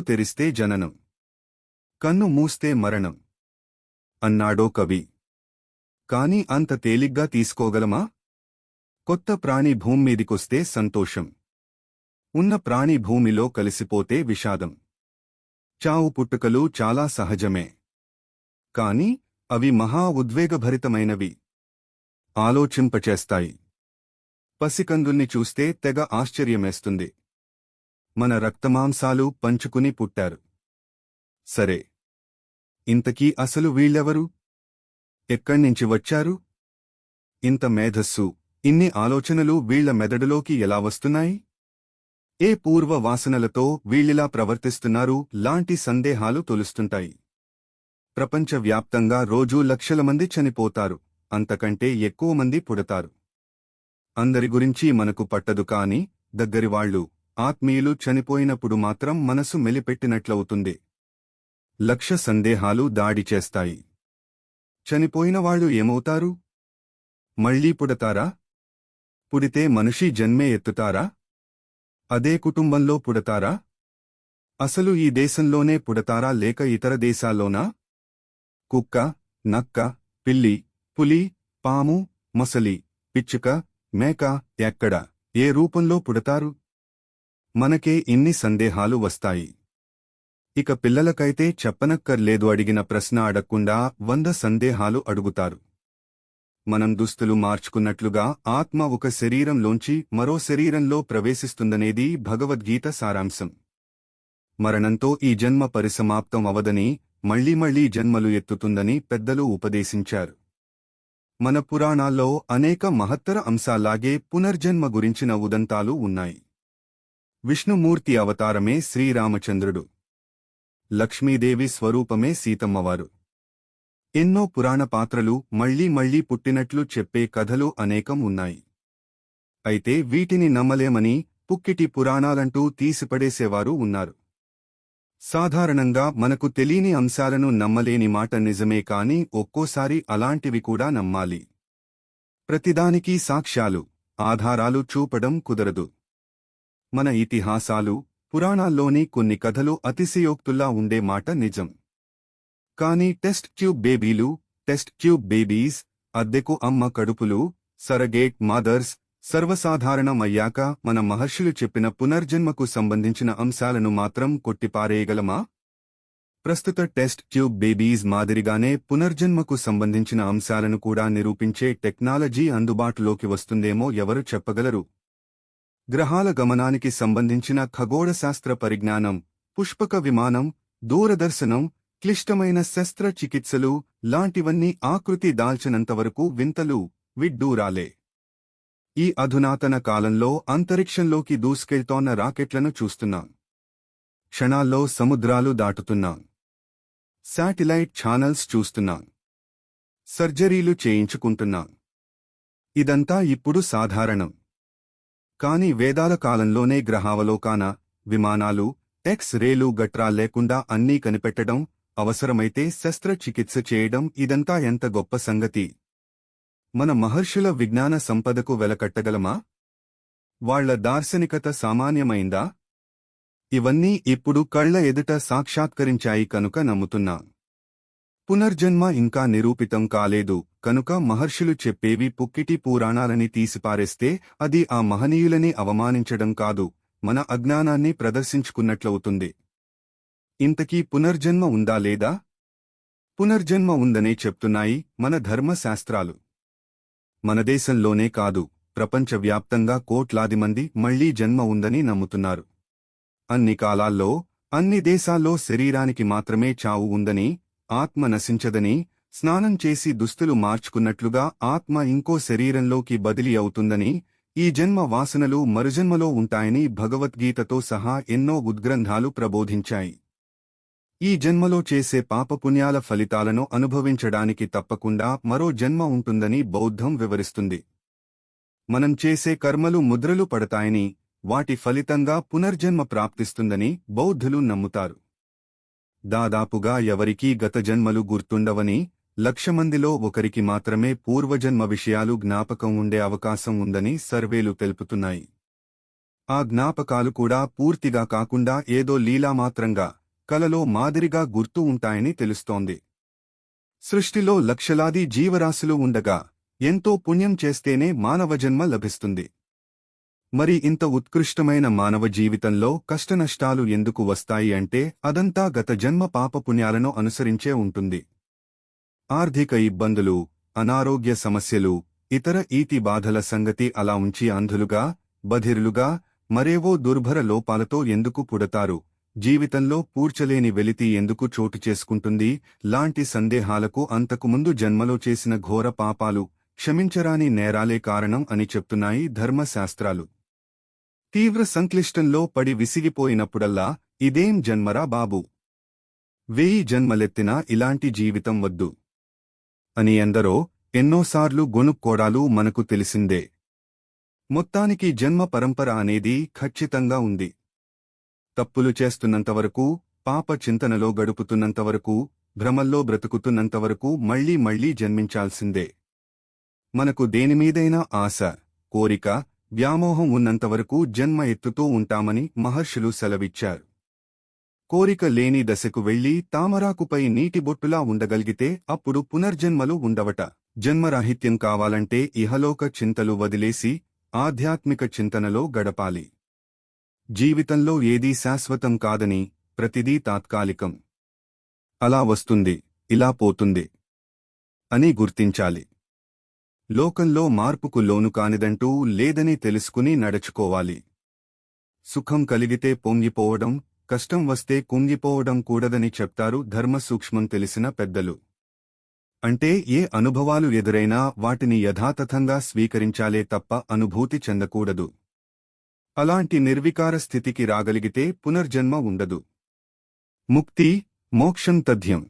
తెరిస్తే జననం, కన్ను మూస్తే మరణం అన్నాడో కవి. కాని అంత తేలిగ్గా తీసుకోగలమా? కొత్త ప్రాణి భూమ్మీదికొస్తే సంతోషం, ఉన్న ప్రాణి భూమిలో కలిసిపోతే విషాదం. చావు పుట్టుకలు చాలా సహజమే, కాని అవి మహా ఉద్వేగభరితమైనవి, ఆలోచింపచేస్తాయి. పసికందుల్ని చూస్తే తెగ ఆశ్చర్యమేస్తుంది. మన రక్తమాంసాలు పంచుకుని పుట్టారు. సరే, ఇంతకీ అసలు వీళ్ళెవరు? ఎక్కడ్నించి వచ్చారు? ఇంత మేధస్సు, ఇన్ని ఆలోచనలు వీళ్ల మెదడులోకి ఎలా వస్తున్నాయి? ఏ పూర్వ వాసనలతో వీళ్ళిలా ప్రవర్తిస్తున్నారు లాంటి సందేహాలు తొలుస్తుంటాయి. ప్రపంచవ్యాప్తంగా రోజూ లక్షల మంది చనిపోతారు, అంతకంటే ఎక్కువ మంది పుడతారు. అందరి గురించి మనకు పట్టదు, కాని దగ్గరివాళ్లు, ఆత్మీయులు చనిపోయినప్పుడు మాత్రం మనసు మెలిపెట్టినట్లవుతుంది. లక్ష సందేహాలు దాడి చేస్తాయి. చనిపోయినవాళ్లు ఏమవుతారు? మళ్లీ పుడతారా? పుడితే మనిషి జన్మే ఎత్తుతారా? అదే కుటుంబంలో పుడతారా? అసలు ఈ దేశంలోనే పుడతారా లేక ఇతర దేశాల్లోనా? కుక్క, నక్క, పిల్లి, పులి, పాము, మొసలి, పిచ్చుక, మేక ఎక్కడ, ఏ రూపంలో పుడతారు? మనకే ఇన్ని సందేహాలు వస్తాయి. ఇక పిల్లలకైతే చెప్పనక్కర్లేదు. అడిగిన ప్రశ్న అడగకుండా 100 సందేహాలు అడుగుతారు. మనం దుస్తులు మార్చుకున్నట్లుగా ఆత్మ ఒక శరీరంలోంచి మరో శరీరంలో ప్రవేశిస్తుందనేది భగవద్గీత సారాంశం. మరణంతో ఈ జన్మ పరిసమాప్తం అవదని, మళ్లీ జన్మలు ఎత్తుతుందని పెద్దలు ఉపదేశించారు. మన పురాణాల్లో అనేక మహత్తర అంశాలాగే పునర్జన్మ గురించిన ఉదంతాలు ఉన్నాయి. విష్ణుమూర్తి అవతారమే శ్రీరామచంద్రుడు, లక్ష్మీదేవి స్వరూపమే సీతమ్మవారు. ఎన్నో పురాణ పాత్రలు మళ్లీ పుట్టినట్లు చెప్పే కథలు అనేకం ఉన్నాయి. అయితే వీటిని నమ్మలేమని పుక్కిటి పురాణాలంటూ తీసిపడేసేవారు ఉన్నారు. సాధారణంగా మనకు తెలియని అంశాలను నమ్మలేని మాట నిజమే, కాని ఒక్కోసారి అలాంటివి కూడా నమ్మాలి. ప్రతిదానికీ సాక్ష్యాలు, ఆధారాలు చూపడం కుదరదు. మన ఇతిహాసాలు, పురాణాల్లోని కొన్ని కథలు అతిశయోక్తుల్లా ఉండే మాట నిజం. కాని టెస్ట్ ట్యూబ్ బేబీలు, టెస్ట్ ట్యూబ్ బేబీస్, అద్దెకు అమ్మ కడుపులు, సరగేట్ మదర్స్ సర్వసాధారణమయ్యాక మన మహర్షులు చెప్పిన పునర్జన్మకు సంబంధించిన అంశాలను మాత్రం కొట్టిపారేయగలమా? ప్రస్తుత టెస్ట్ ట్యూబ్ బేబీస్ మాదిరిగానే పునర్జన్మకు సంబంధించిన అంశాలను కూడా నిరూపించే టెక్నాలజీ అందుబాటులోకి వస్తుందేమో ఎవరు చెప్పగలరు? గ్రహాల గమనానికి సంబంధించిన ఖగోళశాస్త్ర పరిజ్ఞానం, పుష్పక విమానం, దూరదర్శనం, క్లిష్టమైన శస్త్రచికిత్సలు లాంటివన్నీ ఆకృతి దాల్చనంతవరకు వింతలు, విడ్డూరాలే. ఈ అధునాతన కాలంలో అంతరిక్షంలోకి దూసుకెళ్తోన్న రాకెట్లను చూస్తున్నాం. క్షణాల్లో సముద్రాలు దాటుతున్నాం. శాటిలైట్ ఛానల్స్ చూస్తున్నాం. సర్జరీలు చేయించుకుంటున్నాం. ఇదంతా ఇప్పుడు సాధారణం. కాని వేదాల కాలంలోనే గ్రహావలోకాన, విమానాలు, ఎక్స్-రేలు గట్రా లేకుండా అన్నీ కనిపెట్టడం, అవసరమైతే శస్త్రచికిత్స చేయడం, ఇదంతా ఎంత గొప్ప సంగతి! మన మహర్షుల విజ్ఞాన సంపదకు వెలకట్టగలమా? వాళ్ల దార్శనికత సామాన్యమైందా? ఇవన్నీ ఇప్పుడు కళ్ల ఎదుట సాక్షాత్కరించాయి కనుక నమ్ముతున్నాం. పునర్జన్మ ఇంకా నిరూపితం కాలేదు కనుక మహర్షులు చెప్పేవి పుక్కిటి పురాణాలని తీసిపారేస్తే అది ఆ మహనీయులని అవమానించడం కాదు, మన అజ్ఞానాన్ని ప్రదర్శించుకున్నట్లవుతుంది. ఇంతకీ పునర్జన్మ ఉందా లేదా? పునర్జన్మ ఉందనే చెప్తున్నాయి మన ధర్మశాస్త్రాలు. మన దేశంలోనే కాదు, ప్రపంచవ్యాప్తంగా కోట్లాది మంది మళ్లీ జన్మ ఉందని నమ్ముతున్నారు. అన్ని కాలాల్లో, అన్ని దేశాల్లో శరీరానికి మాత్రమే చావు ఉందని, ఆత్మ నశించదని, స్నానం చేసి దుస్తులు మార్చుకున్నట్లుగా ఆత్మ ఇంకో శరీరంలోకి బదిలీ అవుతుందని, ఈ జన్మ వాసనలు మరుజన్మలో ఉంటాయని భగవద్గీతతో సహా ఎన్నో ఉద్గ్రంథాలు ప్రబోధించాయి. ఈ జన్మలో చేసే పాపపుణ్యాల ఫలితాలను అనుభవించడానికి తప్పకుండా మరో జన్మ ఉంటుందని బౌద్ధం వివరిస్తుంది. మనం చేసే కర్మలు ముద్రలు పడతాయని, వాటి ఫలితంగా పునర్జన్మ ప్రాప్తిస్తుందని బౌద్ధులు నమ్ముతారు. దాదాపుగా ఎవరికీ గత జన్మలు గుర్తుండవని, 1,00,000 మందిలో ఒకరికి మాత్రమే పూర్వజన్మ విషయాలు జ్ఞాపకం ఉండే అవకాశం ఉందని సర్వేలు తెలుపుతున్నాయి. ఆ జ్ఞాపకాలు కూడా పూర్తిగా కాకుండా ఏదో లీలామాత్రంగా కలలో మాదిరిగా గుర్తు ఉంటాయని తెలుస్తోంది. సృష్టిలో లక్షలాది జీవరాశులు ఉండగా ఎంతో పుణ్యం చేస్తేనే మానవజన్మ లభిస్తుంది. మరి ఇంత ఉత్కృష్టమైన మానవ జీవితంలో కష్టనష్టాలు ఎందుకు వస్తాయి అంటే అదంతా గత జన్మ పాపపుణ్యాలను అనుసరించే ఉంటుంది. ఆర్థిక ఇబ్బందులు, అనారోగ్య సమస్యలు, ఇతర ఈతి బాధల సంగతి అలా ఉంచి అంధులుగా, బధిరులుగా, మరేవో దుర్భర లోపాలతో ఎందుకు పుడతారు, జీవితంలో పూడ్చలేని వెలితి ఎందుకు చోటు చేసుకుంటుంది లాంటి సందేహాలకు అంతకుముందు జన్మలో చేసిన ఘోర పాపాలు, క్షమించరాని నేరాలే కారణం అని చెప్తున్నాయి ధర్మశాస్త్రాలు. తీవ్ర సంక్లిష్టంలో పడి విసిగిపోయినప్పుడల్లా ఇదేం జన్మరా బాబూ, 1000 జన్మలెత్తినా ఇలాంటి జీవితం వద్దు అని ఎందరో ఎన్నోసార్లు గొనుక్కోడాలు మనకు తెలిసిందే. మొత్తానికి జన్మ పరంపర అనేది ఖచ్చితంగా ఉంది. తప్పులు చేస్తున్నంతవరకు, పాప చింతనలో గడుపుతున్నంతవరకు, భ్రమల్లో బ్రతుకుతున్నంతవరకు మళ్లీ మళ్లీ జన్మించాల్సిందే. మనకు దేనిమీదైనా ఆశ, కోరిక, వ్యామోహం ఉన్నంతవరకు జన్మ ఎత్తుతూ ఉంటామని మహర్షులు సెలవిచ్చారు. కోరిక లేని దశకు వెళ్లి తామరాకుపై నీటిబొట్టులా ఉండగలిగితే అప్పుడు పునర్జన్మలు ఉండవట. జన్మరాహిత్యం కావాలంటే ఇహలోక చింతలు వదిలేసి ఆధ్యాత్మిక చింతనలో గడపాలి. జీవితంలో ఏదీ శాశ్వతం కాదని, ప్రతిదీ తాత్కాలికం. అలా వస్తుంది, ఇలా పోతుంది అని గుర్తించాలి. లోకంలో మార్పుకు లోను కానిదంటూ లేదని తెలుసుకుని నడుచుకోవాలి. సుఖం కలిగితే పొంగిపోవడం, కష్టం వస్తే కుంగిపోవడం కూడదని చెప్తారు ధర్మ సూక్ష్మం తెలిసిన పెద్దలు. అంటే ఏ అనుభవాలు ఎదురైనా వాటిని యథాతథంగా స్వీకరించాలే తప్ప అనుభూతి చెందకూడదు. అలాంటి నిర్వికార స్థితికి రాగలిగితే పునర్జన్మ ఉండదు. ముక్తి, మోక్షం తథ్యం.